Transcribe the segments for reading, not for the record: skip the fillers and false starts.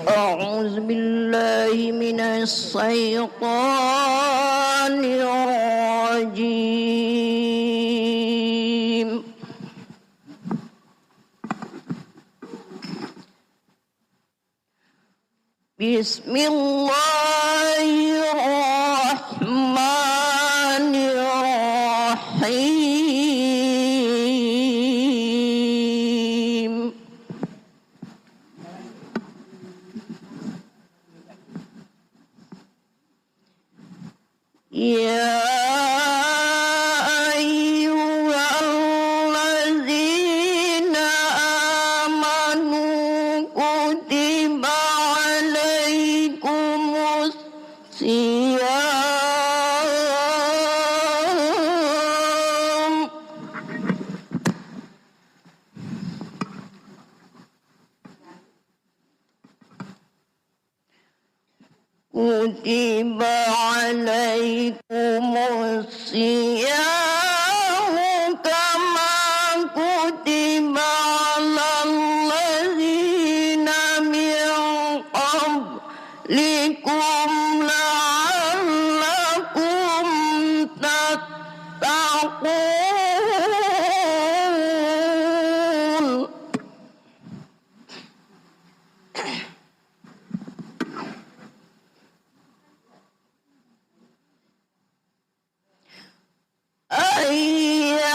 أعوذ بالله من الشيطان الرجيم. بسم الله الرحمن الرحيم. يا أيها الذين آمنوا كتب عليكم الصيام كتب عليكم الصيام كما كتب على الذين من قبلكم لعلكم تتقون. أياما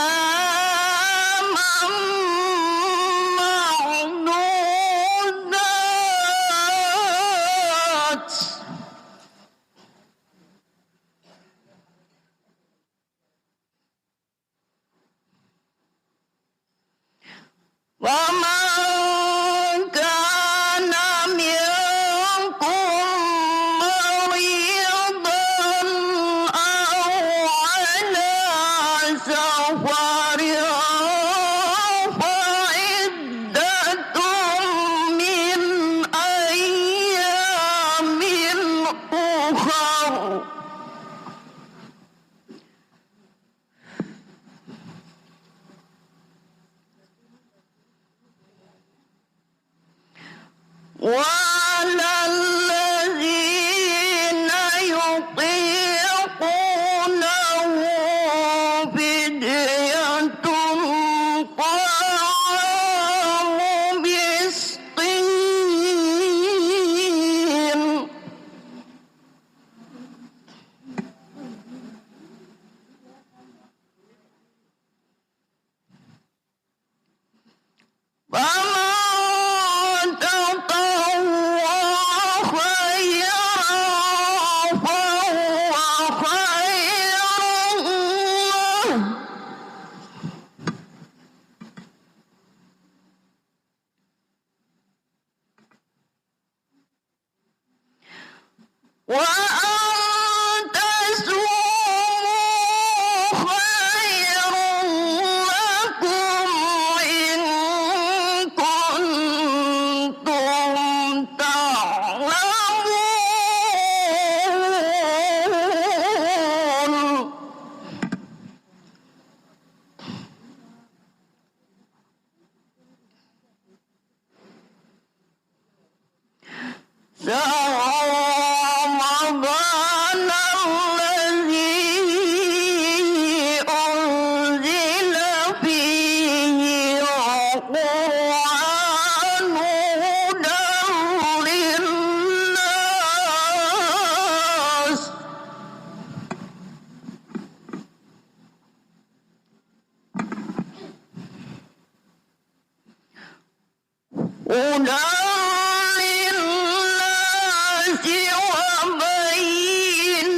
معدودات ومن كان منكم مريضا أو على سفر فعدة من أيام أخر. وعلى الذين يطيقونه فدية طعام مسكين. فمن تطوع خيرا فهو خير له وأن تصوموا خير لكم إن كنتم تعلمون. رمضان الذي أنزل فيه القرآن هدى للناس هدى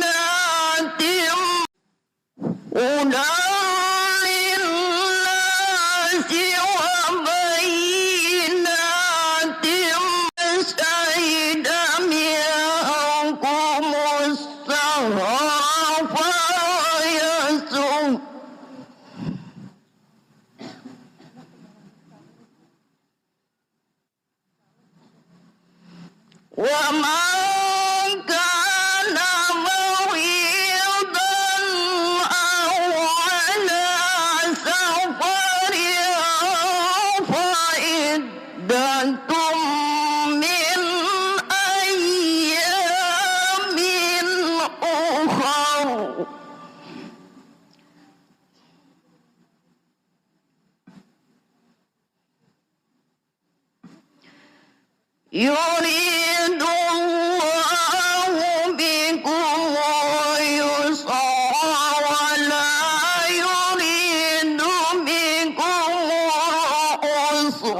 وبينات هدى للناس وبينات شهد منكم الشهر فليصم ومن كان مريضا أو على سفر فعدة من أيام أخر يريد الله بكم اليسر ولا يريد بكم العسر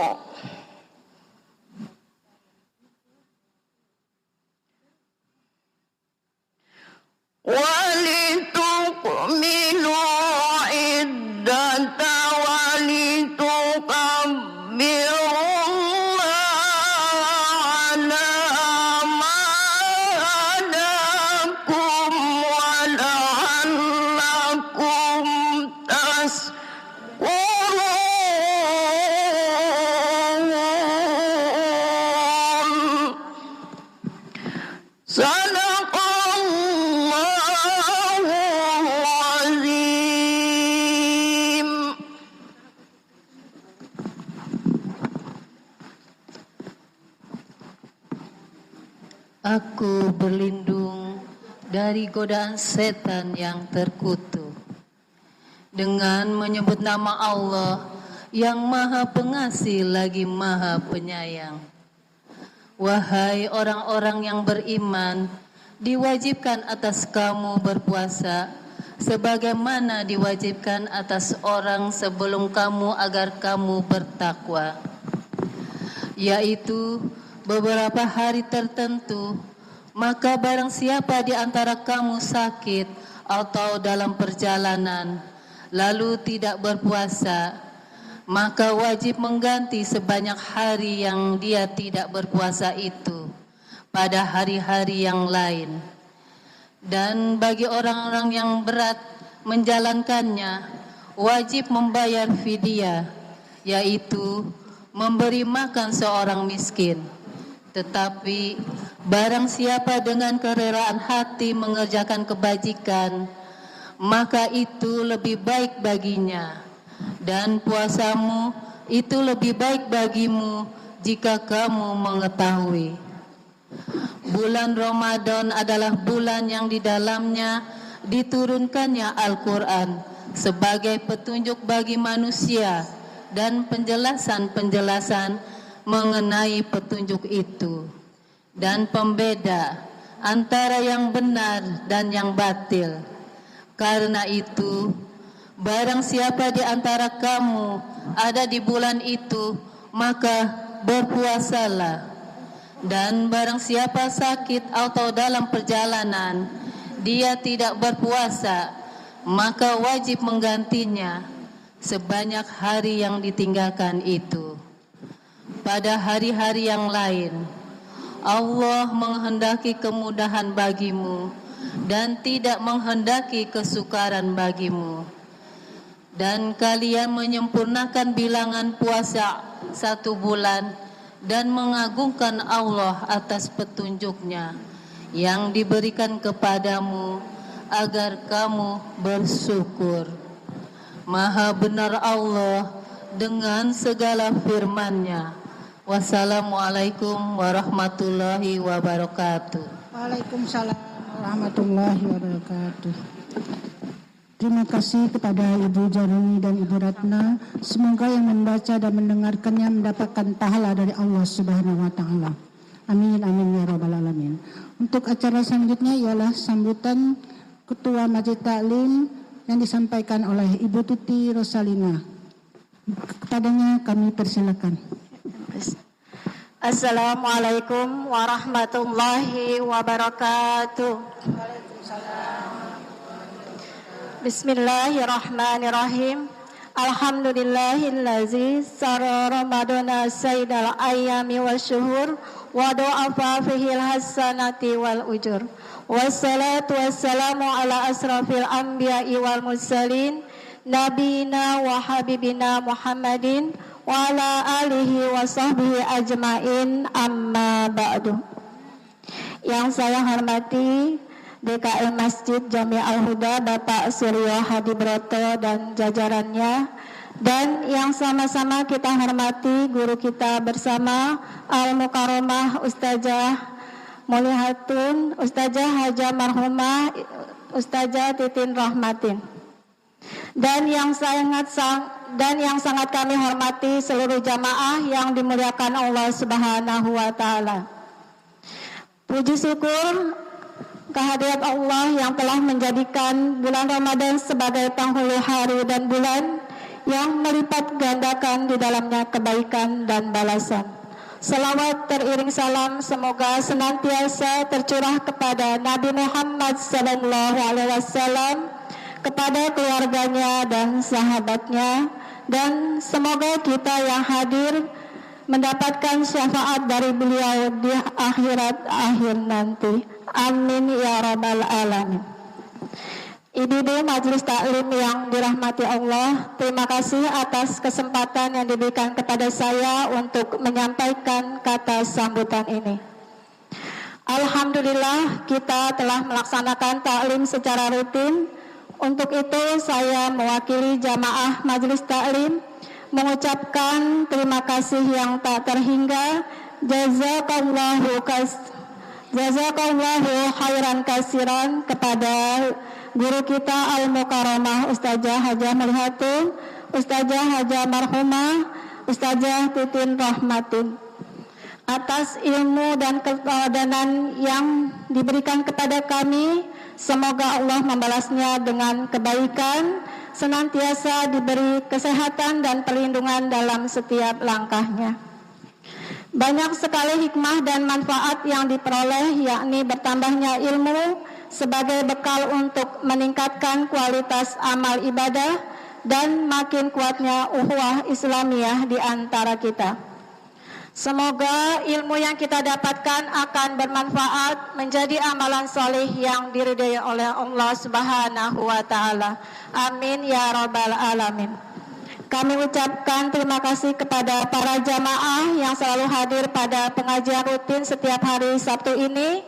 ولتكملوا عدة ولتكبروا Aku berlindung dari godaan setan yang terkutuk dengan menyebut nama Allah yang Maha Pengasih lagi Maha Penyayang. Wahai orang-orang yang beriman, diwajibkan atas kamu berpuasa sebagaimana diwajibkan atas orang sebelum kamu agar kamu bertakwa, yaitu beberapa hari tertentu. Maka barang siapa di antara kamu sakit atau dalam perjalanan lalu tidak berpuasa, maka wajib mengganti sebanyak hari yang dia tidak berpuasa itu pada hari-hari yang lain. Dan bagi orang-orang yang berat menjalankannya, wajib membayar fidyah, yaitu memberi makan seorang miskin. Tetapi barang siapa dengan kerelaan hati mengerjakan kebajikan, maka itu lebih baik baginya. Dan puasamu itu lebih baik bagimu jika kamu mengetahui. Bulan Ramadan adalah bulan yang di dalamnya diturunkannya Al-Quran sebagai petunjuk bagi manusia dan penjelasan-penjelasan mengenai petunjuk itu dan pembeda antara yang benar dan yang batil. Karena itu, barang siapa di antara kamu ada di bulan itu, maka berpuasalah. Dan barang siapa sakit atau dalam perjalanan, dia tidak berpuasa, maka wajib menggantinya sebanyak hari yang ditinggalkan itu. Pada hari-hari yang lain, Allah menghendaki kemudahan bagimu dan tidak menghendaki kesukaran bagimu. Dan kalian menyempurnakan bilangan puasa 1 bulan dan mengagungkan Allah atas petunjuknya yang diberikan kepadamu agar kamu bersyukur. Maha benar Allah dengan segala firman-Nya. Wassalamualaikum warahmatullahi wabarakatuh. Waalaikumsalam warahmatullahi wabarakatuh. Terima kasih kepada Ibu Jaruni dan Ibu Ratna. Semoga yang membaca dan mendengarkannya mendapatkan pahala dari Allah Subhanahu wa taala. Amin amin ya rabbal alamin. Untuk acara selanjutnya ialah sambutan Ketua Majelis Taklim yang disampaikan oleh Ibu Tuti Rosalina. Kepadanya kami persilakan. Assalamualaikum warahmatullahi wabarakatuh. Bismillahirrahmanirrahim. Alhamdulillahillazi sara ramadana sayyidal ayami wasyuhur wa du'afa fihil hasanati wal ujur. Wassalatu wassalamu ala asrafil anbiya'i wal mursalin nabina wa habibina Muhammadin wa ala alihi wa sahbihi ajmain, amma ba'du. Yang saya hormati DKM Masjid Jami Al-Huda Bapak Suryo Hadi Broto dan jajarannya, Dan yang sama-sama kita hormati guru kita bersama Al-Mukarramah Ustazah Mulihatun, Ustazah Hajah Marhumah Ustazah Titin Rahmatin. Dan yang sangat kami hormati seluruh jamaah yang dimuliakan Allah Subhanahu wa taala. Puji syukur kehadirat Allah yang telah menjadikan bulan Ramadan sebagai penghulu hari dan bulan yang melipat gandakan di dalamnya kebaikan dan balasan. Salawat teriring salam semoga senantiasa tercurah kepada Nabi Muhammad SAW, kepada keluarganya dan sahabatnya, dan semoga kita yang hadir mendapatkan syafaat dari beliau di akhirat akhir nanti. Amin ya rabbal alamin. Ibu-ibu majelis taklim yang dirahmati Allah, terima kasih atas kesempatan yang diberikan kepada saya untuk menyampaikan kata sambutan ini. Alhamdulillah kita telah melaksanakan taklim secara rutin. Untuk itu saya mewakili jamaah majelis taklim mengucapkan terima kasih yang tak terhingga. Jazakallahu khairan kasiran kepada guru kita Al-Mukarramah Ustazah Hajah Mulihatun, Ustazah Hajah Marhumah, Ustazah Titin Rahmatin, atas ilmu dan keteladanan yang diberikan kepada kami. Semoga Allah membalasnya dengan kebaikan, senantiasa diberi kesehatan dan perlindungan dalam setiap langkahnya. Banyak sekali hikmah dan manfaat yang diperoleh, yakni bertambahnya ilmu sebagai bekal untuk meningkatkan kualitas amal ibadah dan makin kuatnya ukhuwah Islamiyah di antara kita. Semoga ilmu yang kita dapatkan akan bermanfaat menjadi amalan soleh yang diridhai oleh Allah Subhanahu wa taala. Amin ya rabbal alamin. Kami ucapkan terima kasih kepada para jamaah yang selalu hadir pada pengajian rutin setiap hari Sabtu ini.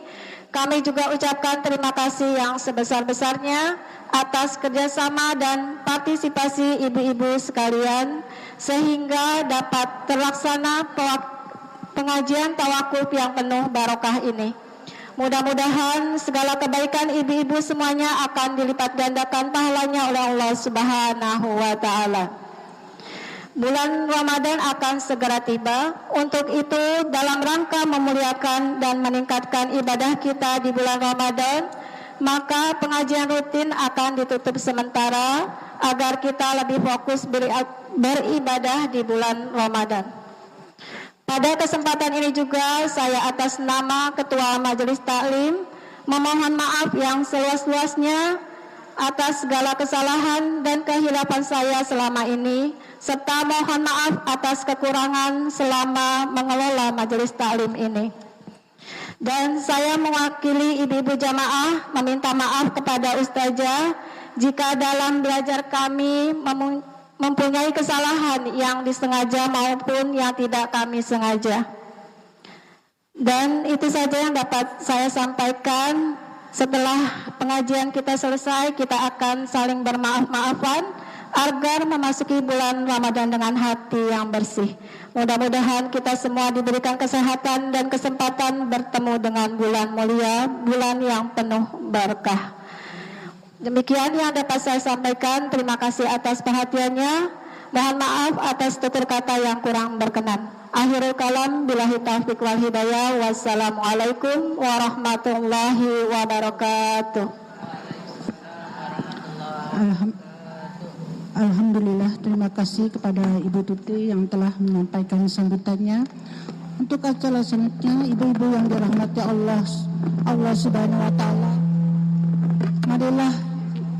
Kami juga ucapkan terima kasih yang sebesar-besarnya atas kerjasama dan partisipasi ibu-ibu sekalian, sehingga dapat terlaksana pengajian tawakuf yang penuh barokah ini. Mudah-mudahan segala kebaikan ibu-ibu semuanya akan dilipat gandakan pahalanya oleh Allah Subhanahu wa taala. Bulan Ramadan akan segera tiba. Untuk itu, dalam rangka memuliakan dan meningkatkan ibadah kita di bulan Ramadan, maka pengajian rutin akan ditutup sementara agar kita lebih fokus beribadah di bulan Ramadan. Pada kesempatan ini juga saya atas nama Ketua Majelis Taklim memohon maaf yang seluas-luasnya atas segala kesalahan dan kehilapan saya selama ini, serta mohon maaf atas kekurangan selama mengelola majelis taklim ini. Dan saya mewakili ibu-ibu jamaah meminta maaf kepada Ustazah jika dalam belajar kami mempunyai kesalahan yang disengaja maupun yang tidak kami sengaja. Dan itu saja yang dapat saya sampaikan. Setelah pengajian kita selesai, kita akan saling bermaaf-maafan agar memasuki bulan Ramadan dengan hati yang bersih. Mudah-mudahan kita semua diberikan kesehatan dan kesempatan bertemu dengan bulan mulia, bulan yang penuh berkah. Demikian yang dapat saya sampaikan. Terima kasih atas perhatiannya. Mohon maaf atas tutur kata yang kurang berkenan. Akhirul kalam, billahi taufiq wal hidayah. Wassalamualaikum warahmatullahi wabarakatuh. Alhamdulillah, terima kasih kepada Ibu Tuti yang telah menyampaikan sambutannya. Untuk acara selanjutnya, ibu-ibu yang dirahmati Allah Subhanahu wa taala, marilah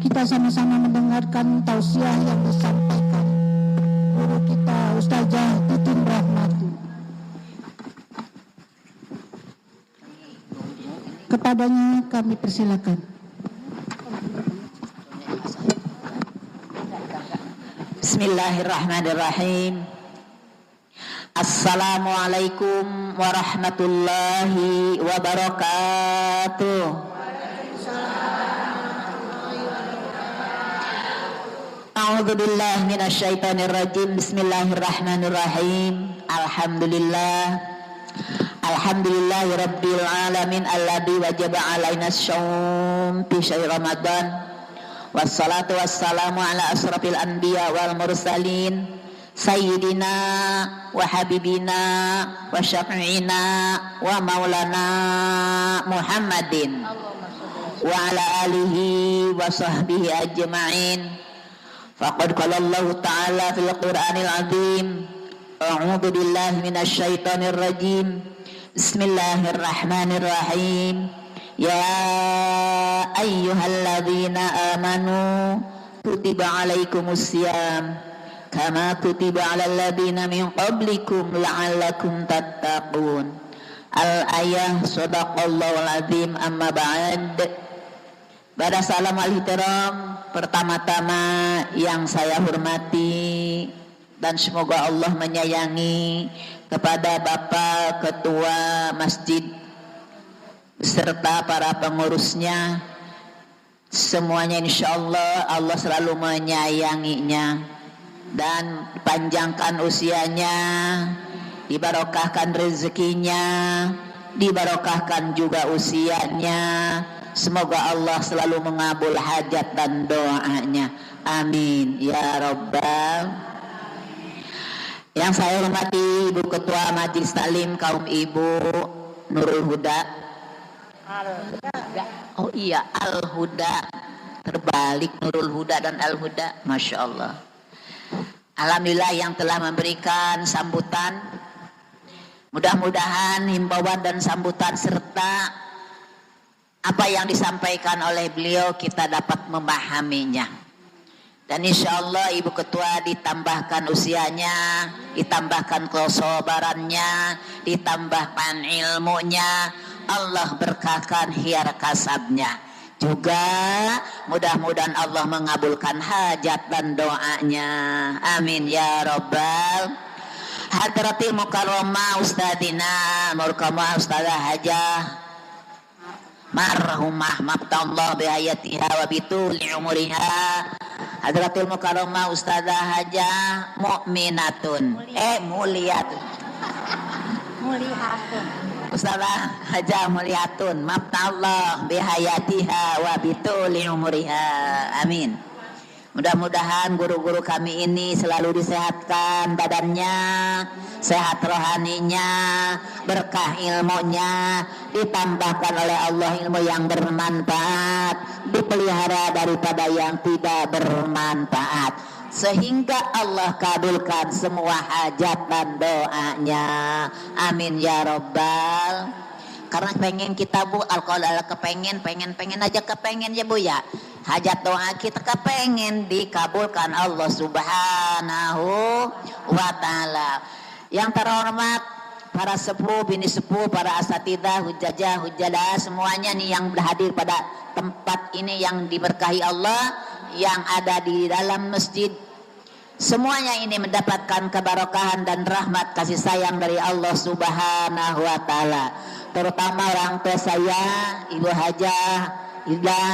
kita sama-sama mendengarkan tausiah yang disampaikan guru kita Ustazah Titin Rahmatin. Kepadanya kami persilakan. Bismillahirrahmanirrahim. Assalamualaikum warahmatullahi wabarakatuh. A'udzubillahi minasyaitonirrajim. Bismillahirrahmanirrahim. Alhamdulillahirabbil alamin alladzi wajaba alaina shaum fi syahr Ramadan. Wassalatu wassalamu ala asrafil anbiya wal mursalin sayyidina wa habibina wa syafi'ina wa maulana Muhammadin wa ala alihi wa sahbihi ajma'in. Faqad qala Allah ta'ala fil Qur'anil azim, a'udzu billahi minasyaitonir rajim. Bismillahirrahmanirrahim. Ya ayyuhalladzina amanu kutiba alaikumusiyam kama kutiba alal ladzina min qablikum la'allakum tattaqun. Al-ayah. Shadaqallahul azim. Amma ba'd. Pada salam al-ihtiram, pertama-tama yang saya hormati dan semoga Allah menyayangi kepada Bapak Ketua Masjid beserta para pengurusnya semuanya, insya Allah selalu menyayanginya dan panjangkan usianya, dibarokahkan rezekinya, dibarokahkan juga usianya. Semoga Allah selalu mengabul hajat dan doanya, amin ya rabbal. Yang saya hormati Ibu Ketua Majelis Taklim kaum ibu Nurul Huda. Oh iya, Al-Huda, terbalik Nurul Huda dan Al-Huda, Masya Allah. Alhamdulillah yang telah memberikan sambutan. Mudah-mudahan himbauan dan sambutan serta apa yang disampaikan oleh beliau kita dapat memahaminya. Dan insya Allah Ibu Ketua ditambahkan usianya, ditambahkan kesabarannya, ditambahkan ilmunya, Allah berkahkan hiar kasabnya. Juga mudah-mudahan Allah mengabulkan hajat dan doanya, amin ya rabbal. Hadratil mukarramah Ustadina Murkamah Ustazah Hajah marhumah mabtallah bihayatiha wa bituli umuriha. Hadratul mukarramah Ustazah Hajah mu'minatun muliatun Ustazah Hajah muliatun mabtallah bihayatiha wa bituli umuriha, amin. Mudah-mudahan guru-guru kami ini selalu disehatkan badannya, sehat rohaninya, berkah ilmunya, ditambahkan oleh Allah ilmu yang bermanfaat, dipelihara daripada yang tidak bermanfaat, sehingga Allah kabulkan semua hajat dan doanya, amin ya rabbal. Karena pengen kita Bu, alkohol kepengen aja kepengen ya Bu ya. Hajat doa kita kepengen dikabulkan Allah subhanahu wa ta'ala. Yang terhormat para sepuh, bini sepuh, para asatidah, hujajah, hujadah, semuanya nih yang hadir pada tempat ini yang diberkahi Allah, yang ada di dalam masjid. Semuanya ini mendapatkan keberkahan dan rahmat kasih sayang dari Allah subhanahu wa ta'ala. Terutama orang tua saya, Ibu Hajah Hilda.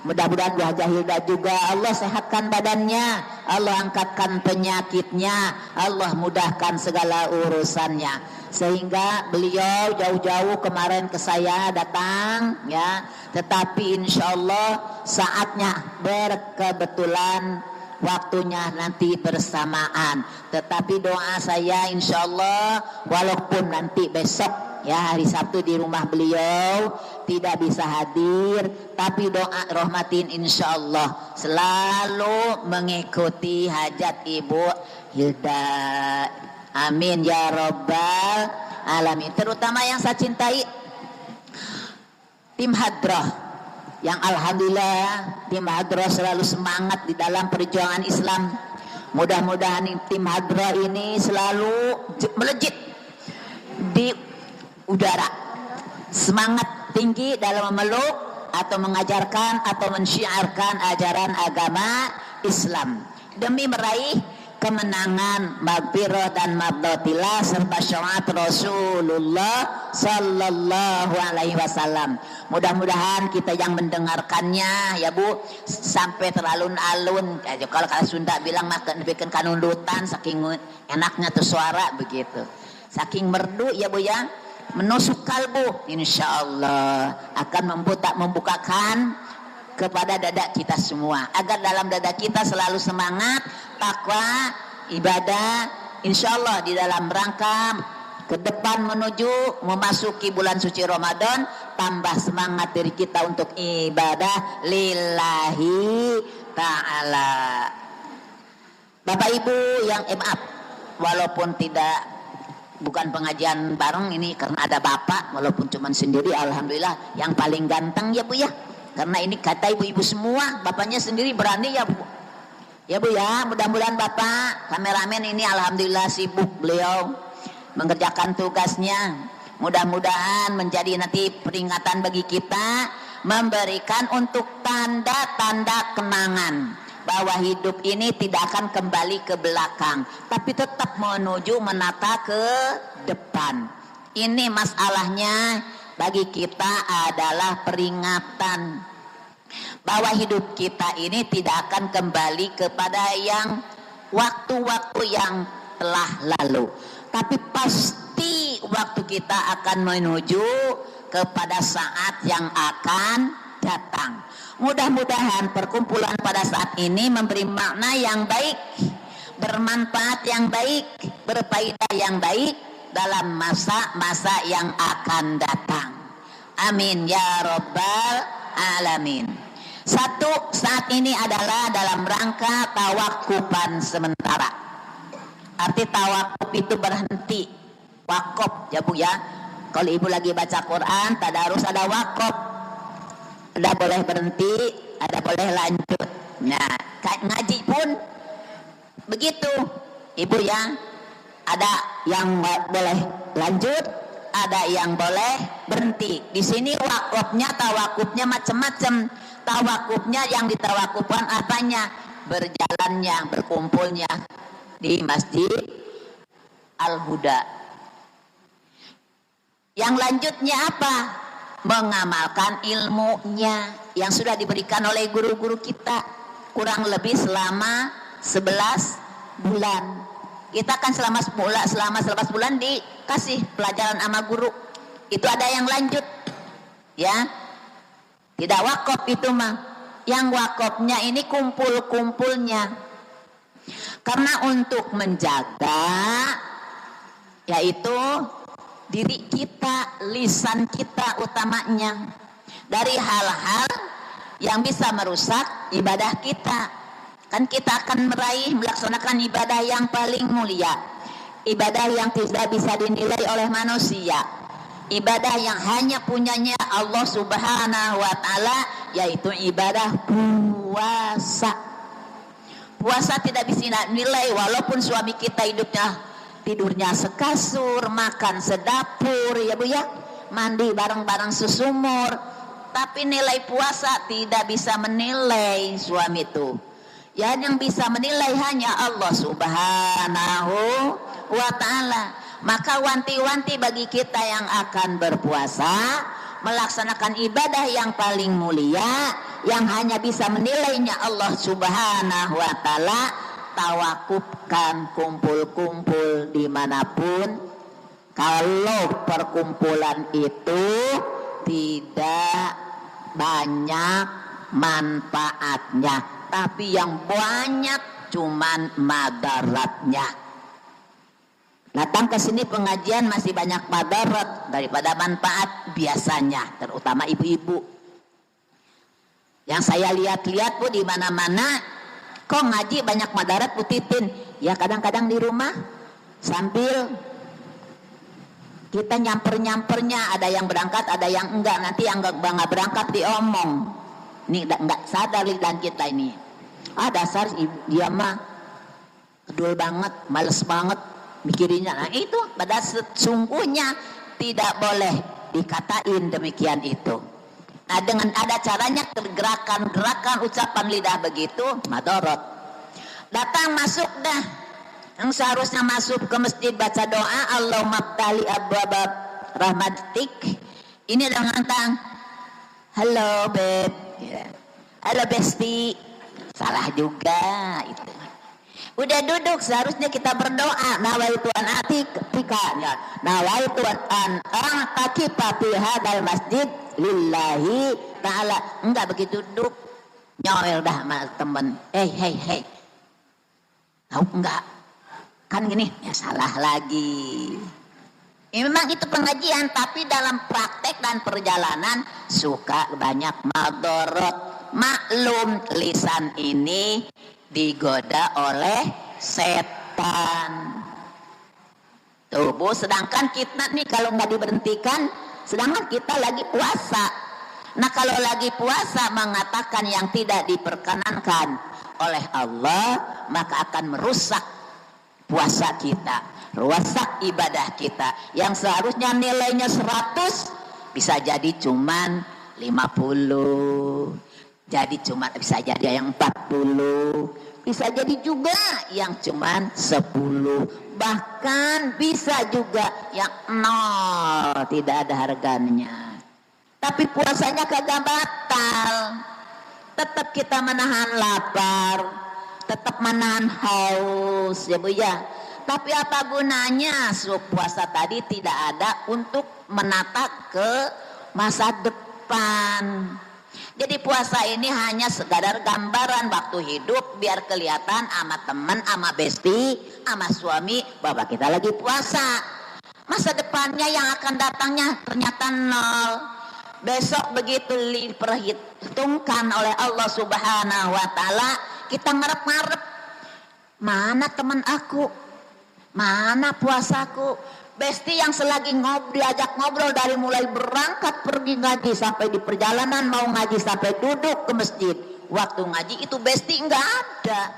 Mudah-mudahan Bu Hajah Hilda juga Allah sehatkan badannya, Allah angkatkan penyakitnya, Allah mudahkan segala urusannya, sehingga beliau jauh-jauh kemarin ke saya datang ya, tetapi insya Allah saatnya berkebetulan waktunya nanti bersamaan. Tetapi doa saya insya Allah walaupun nanti besok ya hari Sabtu di rumah beliau tidak bisa hadir, tapi doa rahmatin insya Allah selalu mengikuti hajat Ibu Hilda, amin ya rabbal alamin. Terutama yang saya cintai tim Hadrah, yang alhamdulillah tim Hadrah selalu semangat di dalam perjuangan Islam. Mudah-mudahan tim Hadrah ini selalu melejit di udara, semangat tinggi dalam memeluk atau mengajarkan atau mensyiarkan ajaran agama Islam demi meraih kemenangan, maghfirah dan mardhatillah serta syafaat Rasulullah sallallahu alaihi wasallam. Mudah-mudahan kita yang mendengarkannya ya Bu sampai teralun-alun. Kalau Sunda bilang makan bikin kanundutan saking enaknya tuh suara begitu. Saking merdu ya Bu ya, menusuk kalbu, insyaallah akan membukakan kepada dada kita semua agar dalam dada kita selalu semangat, takwa, ibadah, insyaallah di dalam rangka ke depan menuju memasuki bulan suci Ramadan, tambah semangat diri kita untuk ibadah lillahi ta'ala. Bapak Ibu yang maaf, walaupun bukan pengajian bareng ini karena ada Bapak, walaupun cuman sendiri, alhamdulillah yang paling ganteng ya Bu ya. Karena ini kata ibu-ibu semua, bapaknya sendiri berani ya Bu. Ya Bu ya, mudah-mudahan Bapak kameramen ini alhamdulillah sibuk beliau mengerjakan tugasnya. Mudah-mudahan menjadi nanti peringatan bagi kita, memberikan untuk tanda-tanda kenangan bahwa hidup ini tidak akan kembali ke belakang, tapi tetap menuju menata ke depan. Ini masalahnya bagi kita adalah peringatan bahwa hidup kita ini tidak akan kembali kepada yang waktu-waktu yang telah lalu, tapi pasti waktu kita akan menuju kepada saat yang akan datang. Mudah-mudahan perkumpulan pada saat ini memberi makna yang baik, bermanfaat yang baik, berfaedah yang baik dalam masa-masa yang akan datang. Amin ya rabbal alamin. Satu, saat ini adalah dalam rangka tawakupan sementara. Arti tawakuf itu berhenti, wakaf ya Bu ya. Kalau ibu lagi baca Quran, tadarus ada wakaf, ada boleh berhenti, ada boleh lanjut. Nah, ngaji pun begitu ibu ya. Ada yang boleh lanjut, ada yang boleh berhenti. Di sini wakafnya, tawakufnya macam-macam. Tawakufnya yang ditawakufkan apanya? Berjalannya, berkumpulnya di Masjid Al-Huda. Yang lanjutnya apa? Mengamalkan ilmunya yang sudah diberikan oleh guru-guru kita kurang lebih selama 11 bulan. Kita kan selama 11 bulan dikasih pelajaran sama guru. Itu ada yang lanjut ya. Tidak wakaf itu mah. Yang wakafnya ini kumpul-kumpulnya. Karena untuk menjaga yaitu diri kita, lisan kita utamanya dari hal-hal yang bisa merusak ibadah kita. Kan kita akan melaksanakan ibadah yang paling mulia, ibadah yang tidak bisa dinilai oleh manusia, ibadah yang hanya punyanya Allah Subhanahu wa Ta'ala, yaitu ibadah puasa. Puasa tidak bisa dinilai walaupun suami kita tidurnya sekasur, makan sedapur ya Bu ya, mandi bareng-bareng sesumur, tapi nilai puasa tidak bisa menilai suami itu. Ya, yang bisa menilai hanya Allah Subhanahu wa Ta'ala. Maka wanti-wanti bagi kita yang akan berpuasa, melaksanakan ibadah yang paling mulia, yang hanya bisa menilainya Allah Subhanahu wa Ta'ala, tawakufkan, kumpul-kumpul dimanapun. Kalau perkumpulan itu tidak banyak manfaatnya, tapi yang banyak cuman madaratnya. Datang ke sini pengajian masih banyak madarat daripada manfaat biasanya, terutama ibu-ibu. Yang saya lihat-lihat Bu di mana-mana, kok ngaji banyak madarat Bu Titin? Ya kadang-kadang di rumah sambil kita nyamper-nyampernya, ada yang berangkat, ada yang enggak. Nanti yang enggak berangkat diomong. Ini enggak sadar lidah kita ini. Dasar dia mah kedul banget, males banget mikirinnya. Nah itu pada sesungguhnya tidak boleh dikatain demikian itu. Nah dengan ada caranya gerakan-gerakan ucapan lidah begitu, madorot. Datang masuk dah yang seharusnya masuk ke masjid baca doa Allahumma ftali abwabab rahmatik, ini dengan tang halo beb, halo besti, salah juga itu. Udah duduk seharusnya kita berdoa nawaitu an atika nawaitu an atakifa fi hadzal masjid lillahi ta'ala. Enggak begitu duduk nyoel dah sama temen, hey tahu enggak kan gini ya, salah lagi. Memang itu pengajian, tapi dalam praktek dan perjalanan suka banyak madorot. Maklum lisan ini digoda oleh setan. Tubuh, sedangkan kita nih kalau nggak diberhentikan, sedangkan kita lagi puasa. Nah kalau lagi puasa mengatakan yang tidak diperkenankan oleh Allah, maka akan merusak puasa kita, rusak ibadah kita. Yang seharusnya nilainya 100 bisa jadi cuman 50. Jadi cuma bisa jadi yang 40, bisa jadi juga yang cuman 10, bahkan bisa juga yang 0, tidak ada harganya. Tapi puasanya kagak batal, tetap kita menahan lapar, tetap menahan haus ya Bu ya. Tapi apa gunanya puasa tadi tidak ada untuk menata ke masa depan. Jadi puasa ini hanya sekadar gambaran waktu hidup biar kelihatan sama teman, sama besti, sama suami bahwa kita lagi puasa. Masa depannya yang akan datangnya ternyata 0. Besok begitu diperhitungkan oleh Allah Subhanahu wa taala, kita ngarep-ngarep, mana teman aku? Mana puasaku? Besti yang selagi diajak ngobrol dari mulai berangkat pergi ngaji sampai di perjalanan mau ngaji sampai duduk ke masjid, waktu ngaji itu besti nggak ada.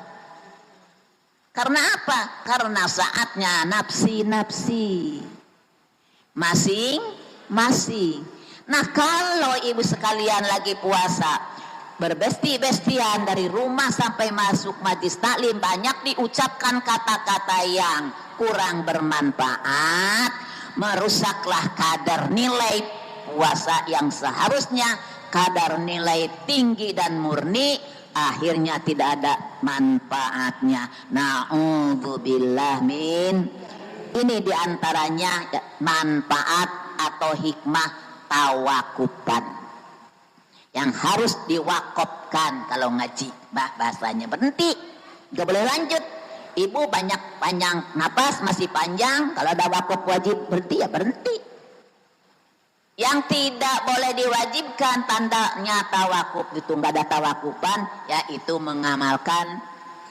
Karena apa? Karena saatnya nafsi masing-masing. Nah kalau ibu sekalian lagi puasa berbesti-bestian dari rumah sampai masuk majlis taklim, banyak diucapkan kata-kata yang kurang bermanfaat, merusaklah kadar nilai puasa yang seharusnya kadar nilai tinggi dan murni, akhirnya tidak ada manfaatnya. Na'udzubillah min. Ini diantaranya manfaat atau hikmah tawakupan yang harus diwakopkan. Kalau ngaji bahasanya berhenti, gak boleh lanjut. Ibu banyak panjang napas masih panjang, kalau ada wakaf wajib berhenti ya berhenti. Yang tidak boleh diwajibkan tandanya tawakuf itu nggak ada tawakupan, yaitu mengamalkan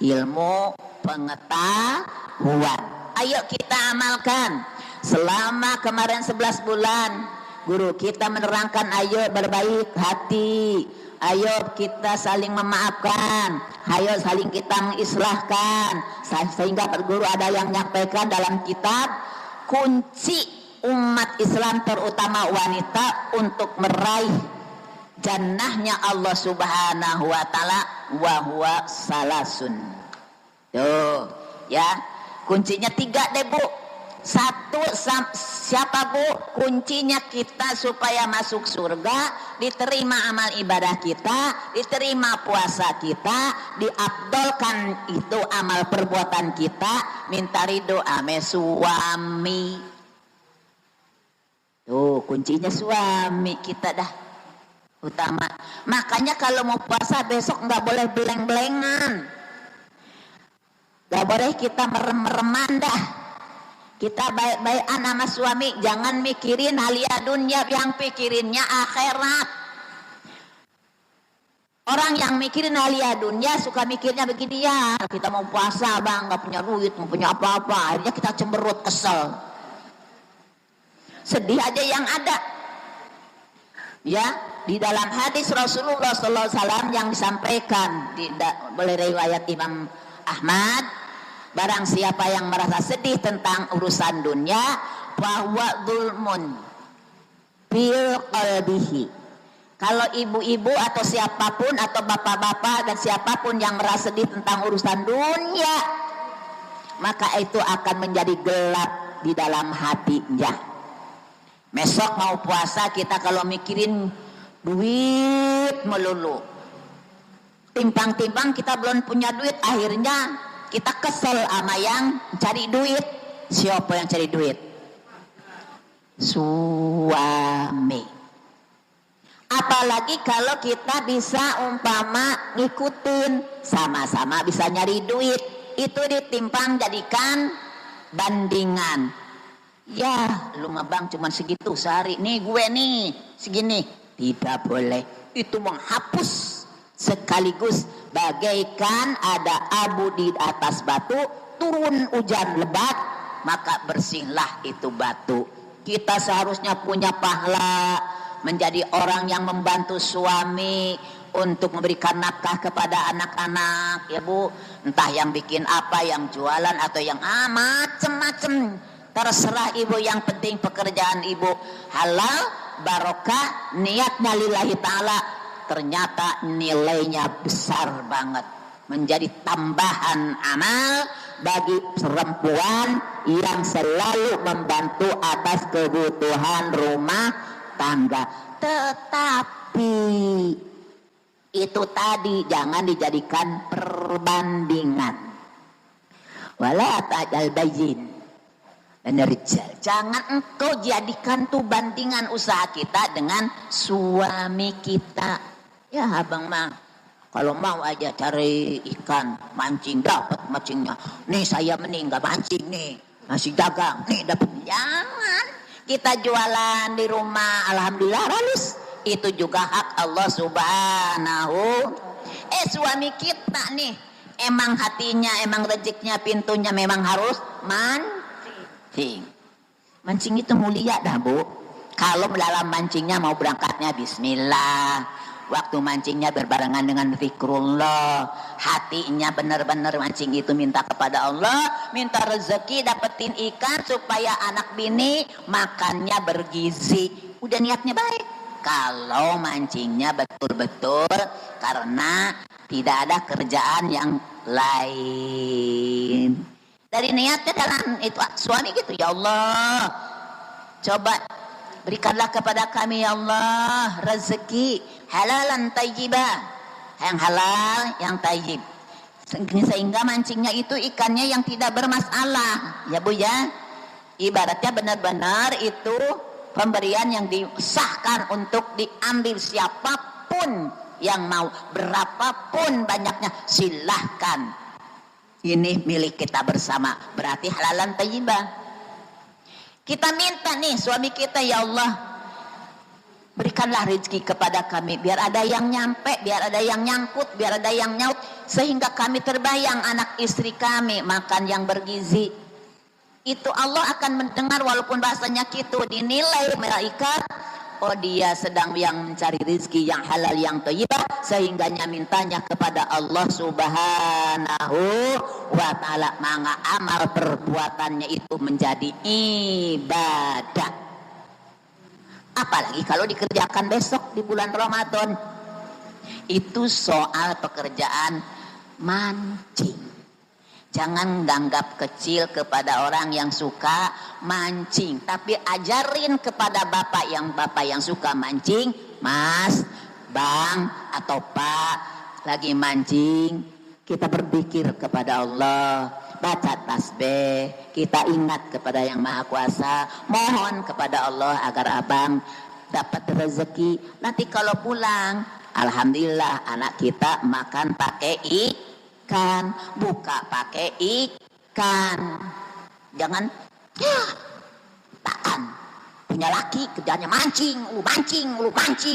ilmu pengetahuan. Ayo kita amalkan. Selama kemarin 11 bulan guru kita menerangkan ayo berbaik hati, ayo kita saling memaafkan, ayo saling kita mengislahkan, sehingga guru ada yang menyampaikan dalam kitab kunci umat Islam terutama wanita untuk meraih jannahnya Allah Subhanahu wa taala wa huwa salasun. Tuh ya, kuncinya 3 deh Bu. 1, siapa Bu? Kuncinya kita supaya masuk surga, diterima amal ibadah kita, diterima puasa kita, diabdolkan itu amal perbuatan kita, minta ridho ame suami. Tuh kuncinya suami kita dah utama. Makanya kalau mau puasa besok nggak boleh beleng-belengan, nggak boleh kita merem-mereman dah. Kita baik-baikan sama suami, jangan mikirin halia dunia, yang pikirinnya akhirat. Orang yang mikirin halia dunia suka mikirnya begini, ya kita mau puasa bang, nggak punya duit, nggak punya apa-apa, akhirnya kita cemberut, kesel, sedih aja yang ada. Ya, di dalam hadis Rasulullah SAW yang disampaikan oleh riwayat Imam Ahmad, barang siapa yang merasa sedih tentang urusan dunia, bahwa dzulmun fil qalbihi. Kalau ibu-ibu atau siapapun atau bapak-bapak dan siapapun yang merasa sedih tentang urusan dunia, maka itu akan menjadi gelap di dalam hatinya. Besok mau puasa kita kalau mikirin duit melulu, timpang-timpang kita belum punya duit, akhirnya kita kesel sama yang cari duit. Siapa yang cari duit? Suami. Apalagi kalau kita bisa umpama ngikutin, sama-sama bisa nyari duit, itu ditimpang jadikan bandingan. Ya lu mah bang cuman segitu sehari, nih gue nih segini. Tidak boleh, itu menghapus sekaligus bagaikan ada abu di atas batu, turun hujan lebat maka bersihlah itu batu. Kita seharusnya punya pahala menjadi orang yang membantu suami untuk memberikan nafkah kepada anak-anak, ya Bu. Entah yang bikin apa, yang jualan atau yang macem-macem, terserah ibu. Yang penting pekerjaan ibu halal, barokah, niatnya lillahi ta'ala. Ternyata nilainya besar banget, menjadi tambahan amal bagi perempuan yang selalu membantu atas kebutuhan rumah tangga. Tetapi itu tadi jangan dijadikan perbandingan. Wala ta'jal bayin rijal. Jangan engkau jadikan tuh bandingan usaha kita dengan suami kita. Ya abang mah kalau mau aja cari ikan, mancing dapat mancingnya. Nih saya mending gak mancing nih, masih dagang nih dapat. Jangan, kita jualan di rumah alhamdulillah halus. Itu juga hak Allah subhanahu. Suami kita nih emang hatinya, emang rezekinya, pintunya memang harus mancing. Mancing itu mulia dah Bu. Kalau dalam mancingnya mau berangkatnya bismillah, waktu mancingnya berbarengan dengan zikrullah, hatinya benar-benar mancing itu minta kepada Allah, minta rezeki, dapetin ikan supaya anak bini makannya bergizi. Udah niatnya baik. Kalau mancingnya betul-betul karena tidak ada kerjaan yang lain, dari niatnya dalam itu suami gitu, ya Allah coba berikanlah kepada kami ya Allah rezeki halalan tayyibah, yang halal yang tayyib, sehingga mancingnya itu ikannya yang tidak bermasalah ya Bu ya. Ibaratnya benar-benar itu pemberian yang disahkan untuk diambil siapapun yang mau, berapapun banyaknya silahkan. Ini milik kita bersama, berarti halalan tayyibah. Kita minta nih suami kita, ya Allah berikanlah rezeki kepada kami, biar ada yang nyampe, biar ada yang nyangkut, biar ada yang nyaut, sehingga kami terbayang anak istri kami makan yang bergizi. Itu Allah akan mendengar walaupun bahasanya gitu, dinilai malaikat. Oh dia sedang yang mencari rezeki yang halal yang thayyibah, sehingganya mintanya kepada Allah subhanahu wa ta'ala, maka amal perbuatannya itu menjadi ibadah. Apalagi kalau dikerjakan besok di bulan Ramadan. Itu soal pekerjaan mancing. Jangan anggap kecil kepada orang yang suka mancing, tapi ajarin kepada bapak yang suka mancing, Mas, Bang, atau Pak lagi mancing, kita berpikir kepada Allah, baca tasbih, kita ingat kepada Yang Maha Kuasa, mohon kepada Allah agar abang dapat rezeki. Nanti kalau pulang, alhamdulillah anak kita makan pakai ikan, buka pakai ikan. Jangan ya tahan punya laki kerjanya mancing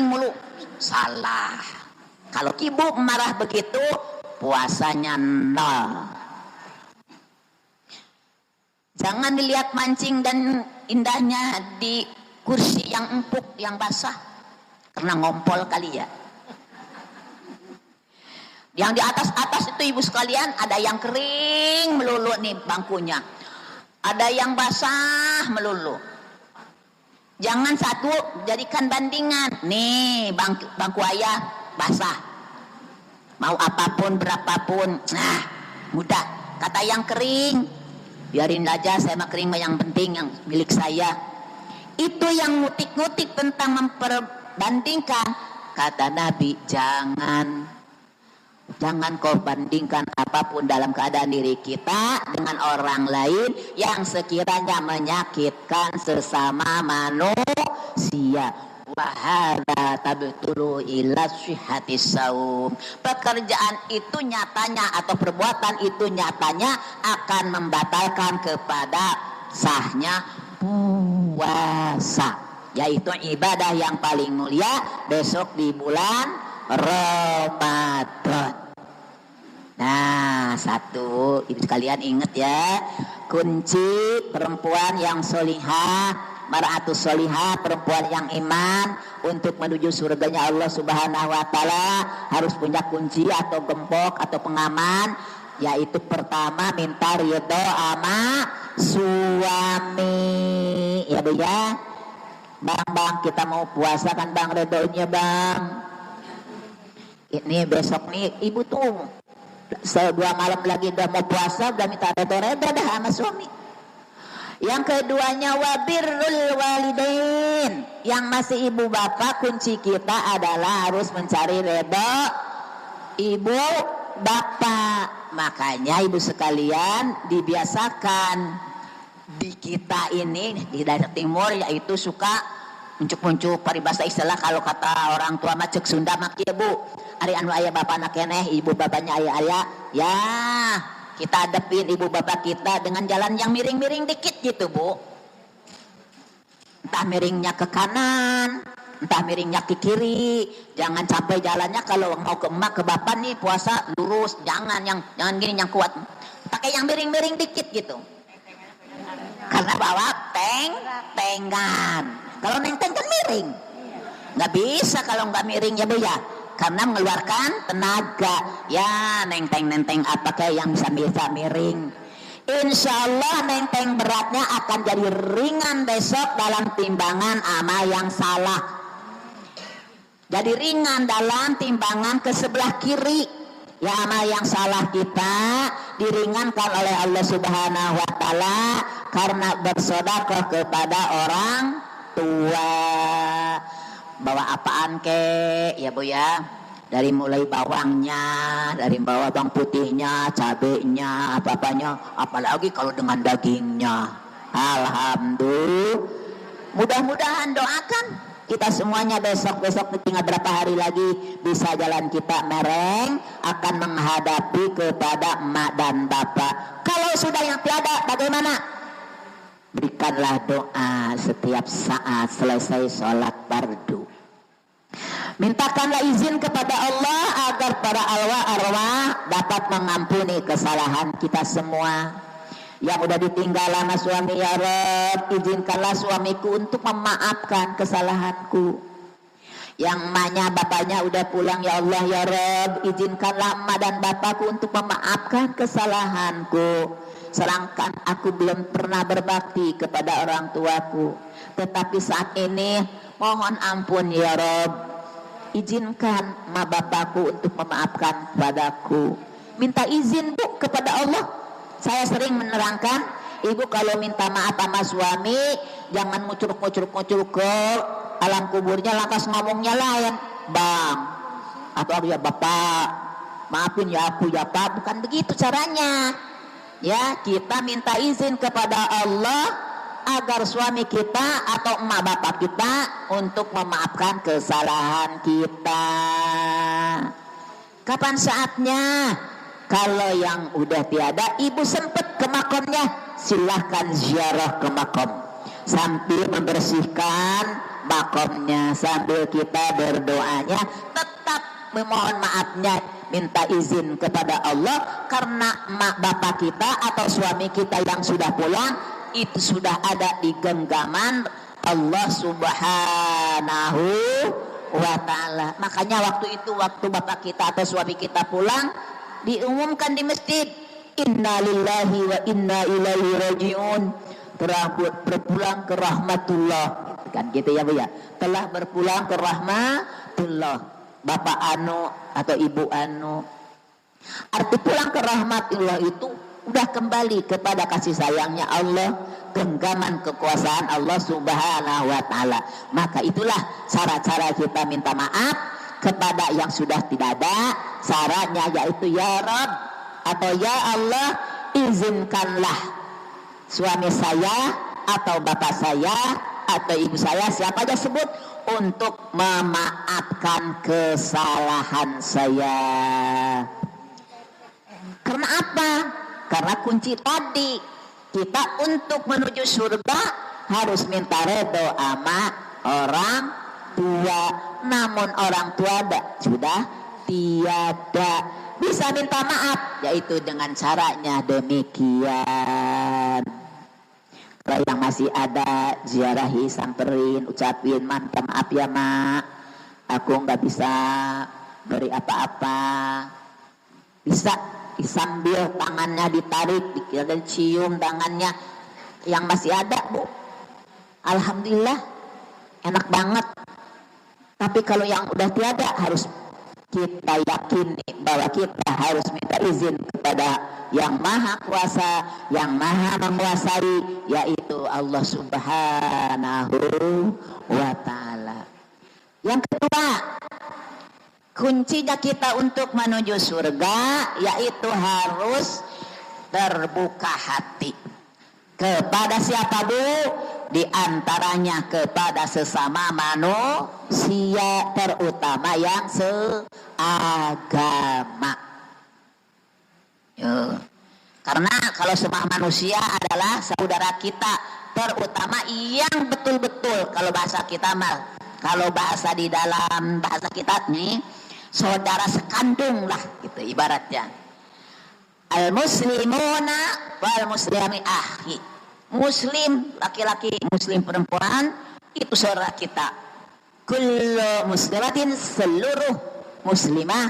mulu. Salah. Kalau ibu marah begitu, puasanya nol. Jangan dilihat mancing dan indahnya di kursi yang empuk, yang basah, karena ngompol kali ya. Yang di atas itu ibu sekalian, ada yang kering melulu nih bangkunya, ada yang basah melulu. Jangan satu jadikan bandingan. Nih bangku ayah basah, mau apapun berapapun, nah mudah. Kata yang kering, biarin aja saya mah kering mah, yang penting yang milik saya. Itu yang ngutik-ngutik tentang memperbandingkan. Kata Nabi, jangan kau bandingkan apapun dalam keadaan diri kita dengan orang lain yang sekiranya menyakitkan sesama manusia. Wahada tabtulu ila sihhatis saum. Pekerjaan itu nyatanya atau perbuatan itu nyatanya akan membatalkan kepada sahnya puasa, yaitu ibadah yang paling mulia besok di bulan Ramadan. Nah, satu, ibu sekalian ingat ya, kunci perempuan yang solihah, mar'atus solihah, perempuan yang iman, untuk menuju surganya Allah Subhanahu wa Ta'ala harus punya kunci atau gembok atau pengaman, yaitu pertama minta ridho ama suami. Ya Bu ya, bang kita mau puasa kan bang, ridhonya bang. Ini besok nih ibu tuh 2 malam lagi udah mau puasa, udah minta ridho dah sama suami. Yang keduanya wabirrul walidain. Yang masih ibu bapak, kunci kita adalah harus mencari ridho ibu bapak. Makanya ibu sekalian dibiasakan di kita ini di daerah timur, yaitu suka muncul-muncul paribasa istilah kalau kata orang tua mah cek Sunda mak ya Bu. Ari anu aya bapana keneh, ibu bapaknya aya ya. Kita hadapin ibu bapak kita dengan jalan yang miring-miring dikit gitu Bu. Entah miringnya ke kanan, entah miringnya ke kiri. Jangan sampai jalannya kalau mau ke emak ke bapak nih puasa lurus, jangan gini yang kuat. Pakai yang miring-miring dikit gitu. Karena bawa tengan. Kalau neng-teng kan miring. Nggak bisa kalau nggak miring ya Bu ya. Karena mengeluarkan tenaga. Ya neng-teng apa kayak yang bisa miring. Insya Allah neng-teng beratnya akan jadi ringan besok dalam timbangan amal yang salah. Jadi ringan dalam timbangan ke sebelah kiri. Ya amal yang salah kita diringankan oleh Allah Subhanahu wa Ta'ala karena bersedekah kepada orang tua. Bawa apaan kek ya Bu ya, dari mulai bawangnya, dari bawang putihnya, cabenya, apa-apanya, apalagi kalau dengan dagingnya. Alhamdulillah. Mudah-mudahan doakan kita semuanya besok tinggal berapa hari lagi bisa jalan kita mereng akan menghadapi kepada emak dan bapak. Kalau sudah yang tiada bagaimana? Berikanlah doa setiap saat selesai sholat fardu. Mintakanlah izin kepada Allah agar para arwah dapat mengampuni kesalahan kita semua. Yang udah ditinggal sama suami, ya Rabb, izinkanlah suamiku untuk memaafkan kesalahanku. Yang emaknya bapaknya udah pulang, ya Allah ya Rabb, izinkanlah emak dan bapakku untuk memaafkan kesalahanku. Sedangkan aku belum pernah berbakti kepada orang tuaku, tetapi saat ini mohon ampun ya Rabb, izinkan emak bapakku untuk memaafkan padaku. Minta izin Bu kepada Allah. Saya sering menerangkan, ibu kalau minta maaf sama suami jangan mucuruk ke alam kuburnya lantas ngomongnya lain, bang atau ya bapak, maafin ya aku ya pak. Bukan begitu caranya. Ya, kita minta izin kepada Allah agar suami kita atau emak bapak kita untuk memaafkan kesalahan kita. Kapan saatnya? Kalau yang udah tiada, ibu sempet ke makomnya, silahkan ziarah ke makom sambil membersihkan makomnya, sambil kita berdoanya tetap memohon maafnya, minta izin kepada Allah karena emak bapak kita atau suami kita yang sudah pulang itu sudah ada di genggaman Allah Subhanahu wa Ta'ala. Makanya waktu bapak kita atau suami kita pulang, diumumkan di masjid, inna lillahi wa inna ilaihi rajiun, telah berpulang ke rahmatullah, kan gitu ya Bu ya, telah berpulang ke rahmatullah bapak anu atau ibu anu. Arti pulang ke rahmatullah itu udah kembali kepada kasih sayangnya Allah, genggaman kekuasaan Allah Subhanahu wa Ta'ala. Maka itulah cara-cara kita minta maaf kepada yang sudah tidak ada. Caranya yaitu ya Rabb atau ya Allah, izinkanlah suami saya atau bapak saya atau ibu saya, siapa aja sebut, untuk memaafkan kesalahan saya. Karena apa? Karena kunci tadi, kita untuk menuju surga harus minta redho sama orang tua. Namun orang tua sudah tiada. Bisa minta maaf, yaitu dengan caranya demikian. Kalau yang masih ada, ziarahi, samperin, ucapin, minta maaf ya mak, aku nggak bisa beri apa-apa. Bisa sambil tangannya ditarik, dicium tangannya. Yang masih ada, Bu, alhamdulillah, enak banget. Tapi kalau yang udah tiada, harus kita yakini bahwa kita harus minta izin kepada yang maha kuasa, yang maha menguasai, yaitu Allah Subhanahu wa Ta'ala. Yang kedua, kuncinya kita untuk menuju surga yaitu harus terbuka hati. Kepada siapa, Bu? Di antaranya kepada sesama manusia, terutama yang seagama. Karena kalau semua manusia adalah saudara kita, terutama yang betul-betul, kalau bahasa kita mah, kalau bahasa di dalam bahasa kita nih, saudara sekandung lah, gitu ibaratnya. Al muslimuna wal muslimi akhi. Muslim laki-laki, muslim perempuan, itu saudara kita. Kullu muslimatin, seluruh muslimah,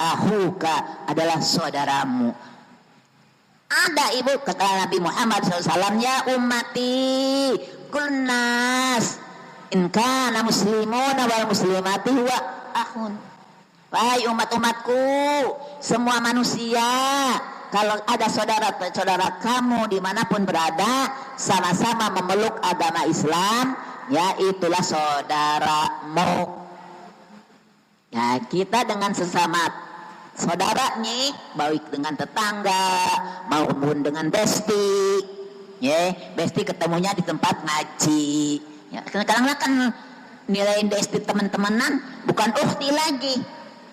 ahuka, adalah saudaramu. Ada ibu, kata Nabi Muhammad SAW, ya ummati kulnas in kana muslimuna wal muslimati wa ahun. Wahai umat-umatku, semua manusia, kalau ada saudara-saudara kamu dimanapun berada, sama-sama memeluk agama Islam, ya itulah saudaramu. Ya, kita dengan sesama saudara nih, baik dengan tetangga maupun dengan besti, ya besti ketemunya di tempat ngaji. Ya, kadang-kadang kan nilai besti teman-temanan bukan uhti lagi.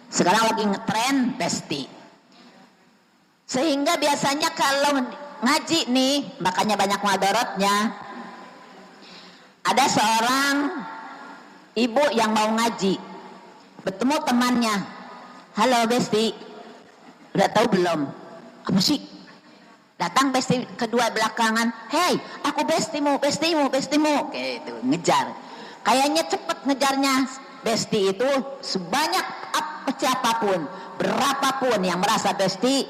Sekarang lagi ngetren besti. Sehingga biasanya kalau ngaji nih, makanya banyak mudaratnya. Ada seorang ibu yang mau ngaji, bertemu temannya. Halo besti, udah tahu belum? Apa sih? Datang besti kedua belakangan. Hei, aku bestimu. Kayak itu, ngejar. Kayaknya cepet ngejarnya. Besti itu sebanyak siapapun, berapapun yang merasa besti,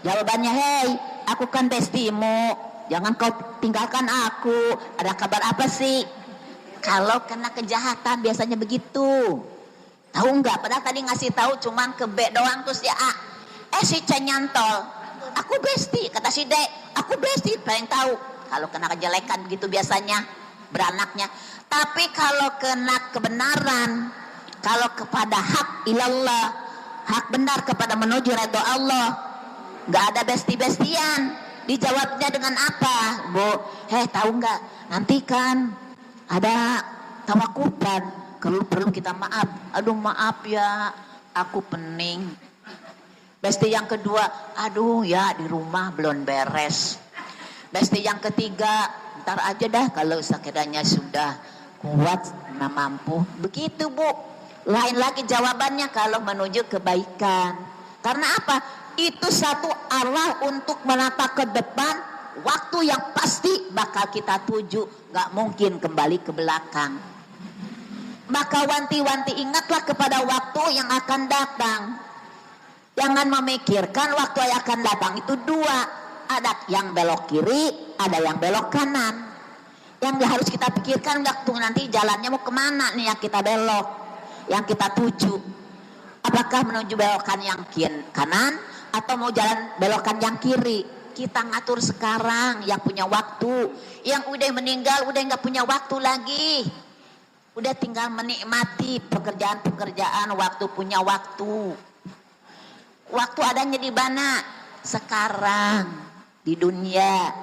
jawabannya, hei, aku kan bestimu, jangan kau tinggalkan aku. Ada kabar apa sih? Kalau kena kejahatan biasanya begitu. Tahu nggak? Padahal tadi ngasih tahu cuman ke B doang, terus ya A. Si C nyantol. Aku besti, kata si D. Aku besti, pengen tahu. Kalau kena kejelekan begitu biasanya beranaknya. Tapi kalau kena kebenaran, kalau kepada hak ilallah, hak benar kepada menuju ridho Allah, nggak ada besti-bestian. Dijawabnya dengan apa, Bu? Tahu nggak? Nanti kan ada tawakuban, kalau perlu kita maaf. Aduh maaf ya, aku pening. Besti yang kedua, aduh ya di rumah belum beres. Besti yang ketiga, ntar aja dah kalau sekiranya sudah kuat, mampu. Begitu, Bu. Lain lagi jawabannya kalau menuju kebaikan. Karena apa? Itu satu arah untuk menata ke depan, waktu yang pasti bakal kita tuju, gak mungkin kembali ke belakang. Maka wanti-wanti ingatlah kepada waktu yang akan datang. Jangan memikirkan waktu yang akan datang itu dua. Ada yang belok kiri, ada yang belok kanan. Yang harus kita pikirkan waktu nanti jalannya mau kemana nih yang kita belok, yang kita tuju. Apakah menuju belokan yang kanan atau mau jalan belokan yang kiri? kita ngatur sekarang yang punya waktu. Yang udah meninggal udah nggak punya waktu lagi. Udah tinggal menikmati pekerjaan-pekerjaan waktu punya waktu. Waktu adanya di mana? Sekarang di dunia.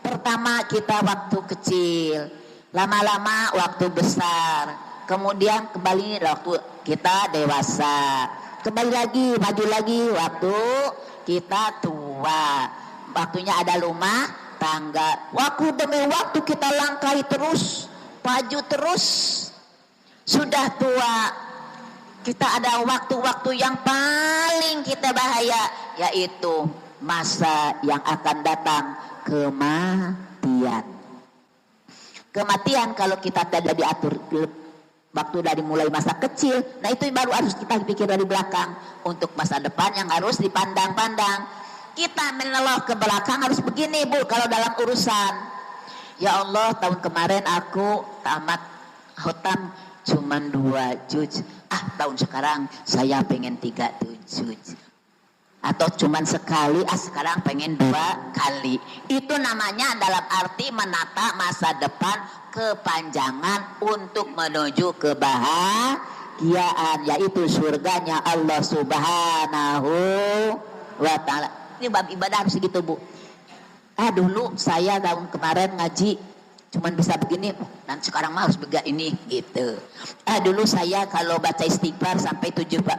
Pertama kita waktu kecil, lama-lama waktu besar, kemudian kembali waktu kita dewasa, kembali lagi maju lagi waktu kita tua, waktunya ada rumah tangga. Waktu demi waktu kita langkahi terus, maju terus. Sudah tua, kita ada waktu-waktu yang paling kita bahaya, yaitu masa yang akan datang, kematian. Kematian kalau kita tidak diatur waktu dari mulai masa kecil, nah itu baru harus kita pikir dari belakang. Untuk masa depan yang harus dipandang-pandang. Kita menelok ke belakang harus begini Bu, kalau dalam urusan. Ya Allah, tahun kemarin aku tamat khotam cuman 2 juz. Tahun sekarang saya pengen 3 juz. Atau cuman sekali, sekarang pengen 2 kali. Itu namanya dalam arti menata masa depan kepanjangan untuk menuju kebahagiaan, yaitu surganya Allah Subhanahu wa ta'ala. Ini bab ibadah harus gitu Bu. Dulu saya tahun kemarin ngaji cuman bisa begini, dan sekarang mah harus begini gitu. Dulu saya kalau baca istighfar sampai 70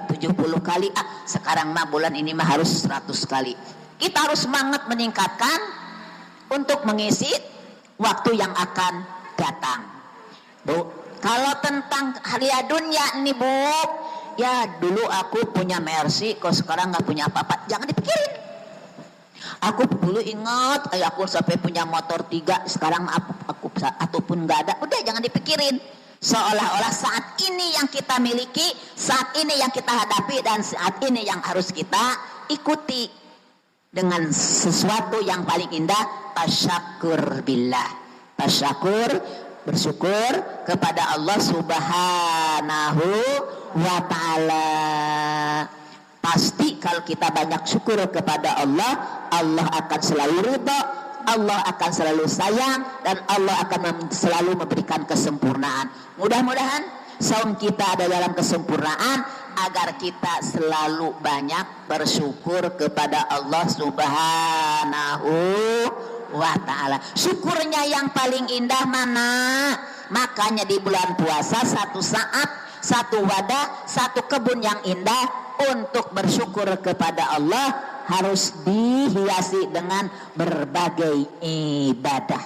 kali, sekarang mah bulan ini mah harus 100 kali. Kita harus semangat meningkatkan untuk mengisi waktu yang akan datang. Bu, kalau tentang hari dunia nih Bu, ya dulu aku punya Mercy, kok sekarang nggak punya apa-apa, jangan dipikirin. Aku dulu ingat, aku sampai punya motor 3, sekarang aku ataupun nggak ada, udah jangan dipikirin. Seolah-olah saat ini yang kita miliki, saat ini yang kita hadapi, dan saat ini yang harus kita ikuti dengan sesuatu yang paling indah. Tasyakur billah, tasyakur, bersyukur kepada Allah Subhanahu wa ta'ala. Pasti kalau kita banyak syukur kepada Allah, Allah akan selalu ridha, Allah akan selalu sayang, dan Allah akan selalu memberikan kesempurnaan. Mudah-mudahan saum kita ada dalam kesempurnaan, agar kita selalu banyak bersyukur kepada Allah Subhanahu wa ta'ala. Syukurnya yang paling indah mana? Makanya di bulan puasa, satu saat, satu wadah, satu kebun yang indah untuk bersyukur kepada Allah harus dihiasi dengan berbagai ibadah.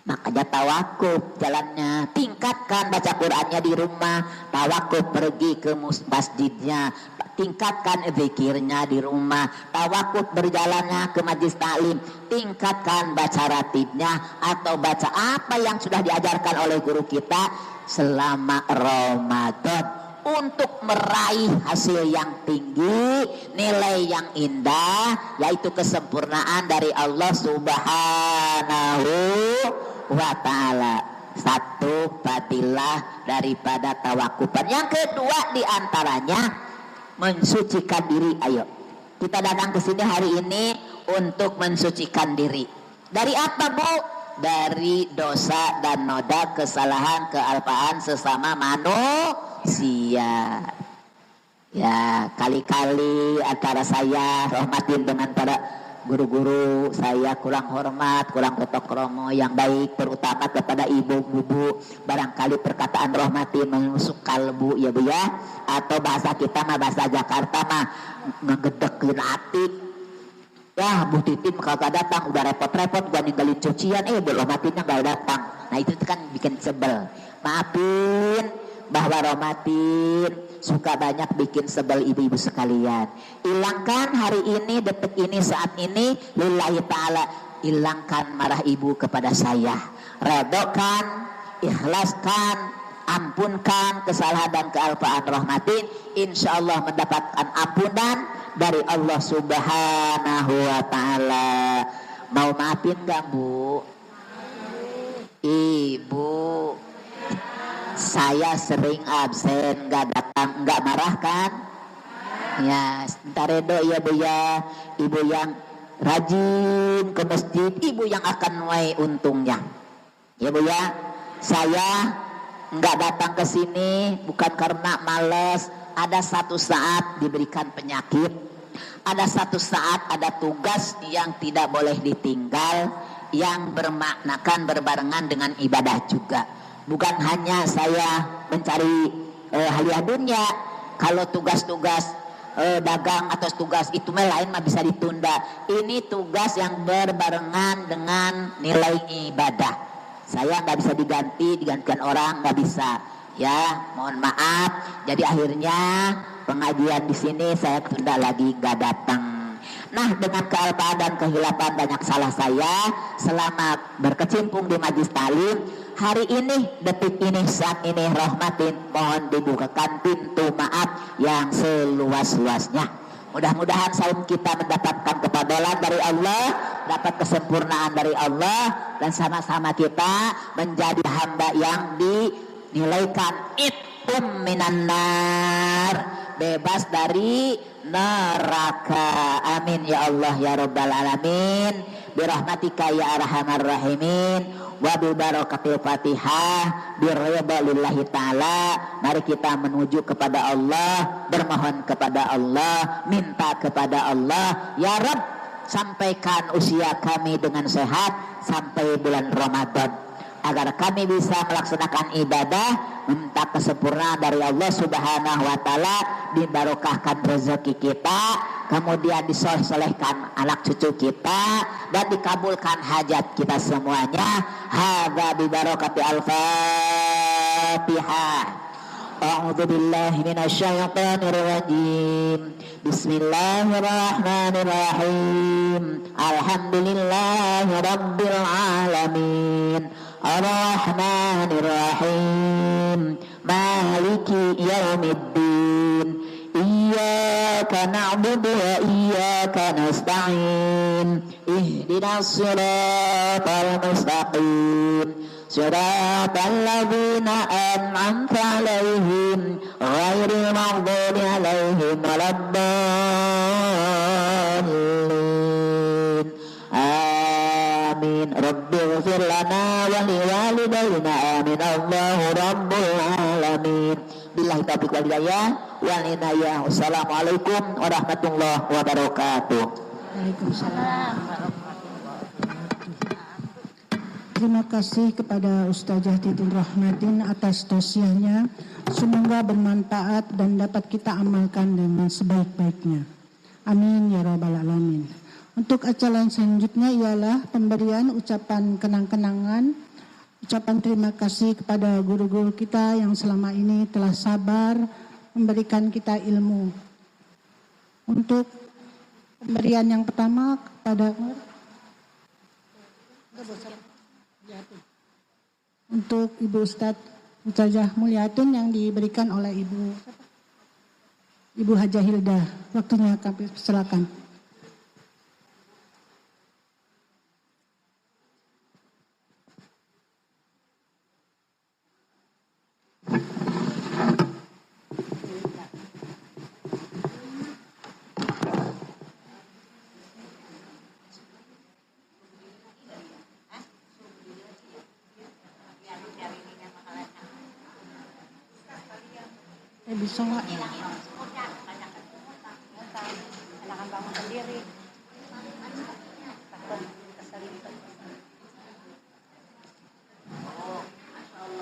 Makanya tawakuf jalannya, tingkatkan baca Qur'annya di rumah, tawakuf pergi ke masjidnya, tingkatkan zikirnya di rumah, tawakuf berjalannya ke majlis taklim, tingkatkan baca ratibnya atau baca apa yang sudah diajarkan oleh guru kita selama Ramadan, untuk meraih hasil yang tinggi, nilai yang indah, yaitu kesempurnaan dari Allah Subhanahu wa ta'ala. Satu fadilah daripada tawakufan. Yang kedua diantaranya mensucikan diri. Ayo kita datang ke sini hari ini untuk mensucikan diri. Dari apa Bu? Dari dosa dan noda, kesalahan, kealpaan sesama manusia. Ya, kali-kali antara saya rahmatin dengan para guru-guru saya kurang hormat, kurang ketok kromo yang baik, terutama kepada ibu-ibu. Barangkali perkataan rahmatin menusuk kalbu ya Bu ya, atau bahasa kita mah bahasa Jakarta mah ngegedekin hati. Ya Bu Titin kagak datang, udah repot-repot gua ninggalin cucian, Bu Romatinnya gak datang. Nah itu kan bikin sebel. Maafin bahwa Romatin suka banyak bikin sebel ibu-ibu sekalian. Hilangkan hari ini, detik ini, saat ini, lillahi ta'ala. Hilangkan marah ibu kepada saya. Redokan, ikhlaskan, ampunkan kesalahan dan kealpaan Romatin. Insya Allah mendapatkan ampunan dari Allah Subhanahu wa ta'ala. Mau maafin gak Bu? Ibu, saya sering absen, gak datang, gak marah kan? Ya, sebentar redo ya Bu ya. Ibu yang rajin ke masjid, ibu yang akan nuai untungnya. Ya Bu ya, saya nggak datang ke sini bukan karena males. Ada satu saat diberikan penyakit, ada satu saat ada tugas yang tidak boleh ditinggal, yang bermaknakan berbarengan dengan ibadah juga. Bukan hanya saya mencari hadiah dunia. Kalau tugas-tugas dagang atau tugas itu lain mah bisa ditunda. Ini tugas yang berbarengan dengan nilai ibadah. Saya nggak bisa digantikan orang, nggak bisa. Ya, mohon maaf. Jadi akhirnya pengajian di sini saya tunda lagi, nggak datang. Nah, dengan kealpaan dan kehilapan banyak salah saya selama berkecimpung di majlis talim, hari ini, detik ini, saat ini, rahmatin, mohon dibukakan pintu maaf yang seluas-luasnya. Mudah-mudahan saum kita mendapatkan kepabelan dari Allah, dapat kesempurnaan dari Allah, dan sama-sama kita menjadi hamba yang dinilaikan itqum minan nar, bebas dari neraka. Amin ya Allah ya rabbal alamin, birahmatika ya arhamar rahimin, wa bi barakatil Fatihah, birridha lillahi ta'ala. Mari kita menuju kepada Allah, bermohon kepada Allah, minta kepada Allah, ya Rabb, sampaikan usia kami dengan sehat sampai bulan Ramadan, agar kami bisa melaksanakan ibadah, minta kesempurnaan dari Allah Subhanahu wa taala, dibarokahkan rezeki kita, kemudian disoleh-solehkan anak cucu kita, dan dikabulkan hajat kita semuanya. Hadza bi barakati al-Fatihah. A'udzu billahi minasyaitonir rajim. Bismillahirrahmanirrahim. Alhamdulillahi rabbil alamin. Ar-Rahmanir-Rahim. Maliki yaumiddin. Iyyaka na'budu wa iyyaka nasta'in. Ihdinas siratal mustaqim. Siratal ladzina an'amta 'alaihim ghairil maghdubi 'alaihim waladdallin. Amin. Rabbighfir lana wa liwalidayna. Amin. Allahu rabbul alamin. Billahi taufiq wal hidayah wal inayah. Wassalamualaikum warahmatullahi wabarakatuh. Waalaikumsalam. Terima kasih kepada Ustazah Titin Rahmatin atas tausiahnya. Semoga bermanfaat dan dapat kita amalkan dengan sebaik-baiknya. Amin ya rabbal alamin. Untuk acara yang selanjutnya ialah pemberian ucapan kenang-kenangan, ucapan terima kasih kepada guru-guru kita yang selama ini telah sabar memberikan kita ilmu. Untuk pemberian yang pertama kepada untuk Ibu Ustazah Mulyatun yang diberikan oleh Ibu Hajah Hilda. Waktunya kami silakan. Bisa nggak?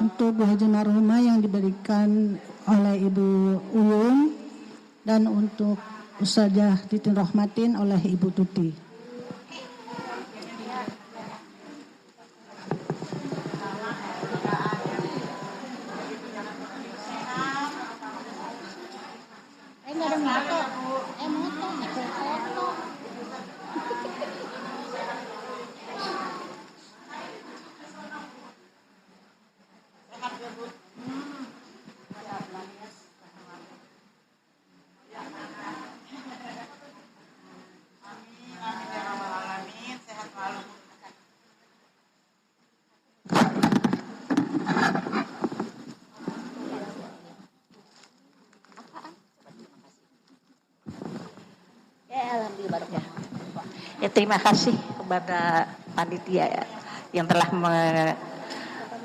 Untuk Bu Haji Marhumah yang diberikan oleh Ibu Uyun, dan untuk Ustazah Titin Rahmatin oleh Ibu Tuti. Terima kasih kepada panitia yang telah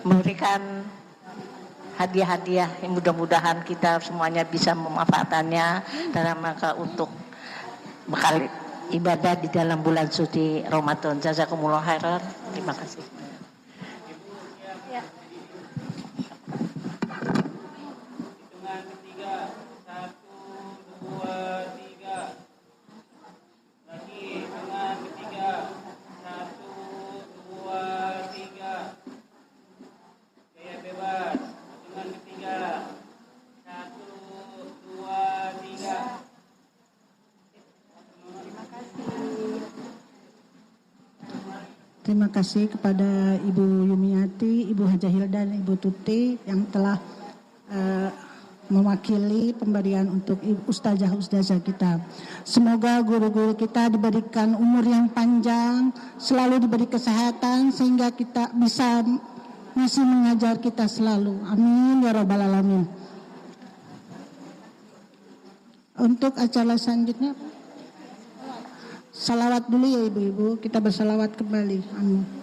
memberikan hadiah-hadiah yang mudah-mudahan kita semuanya bisa memanfaatkannya dalam rangka untuk bekal ibadah di dalam bulan suci Ramadan. Jazakumullah khairan. Terima kasih. Terima kasih kepada Ibu Yumiati, Ibu Hajah Hilda, dan Ibu Tuti yang telah mewakili pemberian untuk ustazah-ustazah kita. Semoga guru-guru kita diberikan umur yang panjang, selalu diberi kesehatan sehingga kita bisa masih mengajar kita selalu. Amin ya rabbal alamin. Untuk acara selanjutnya, salawat dulu ya ibu-ibu, kita bersalawat kembali. Amin.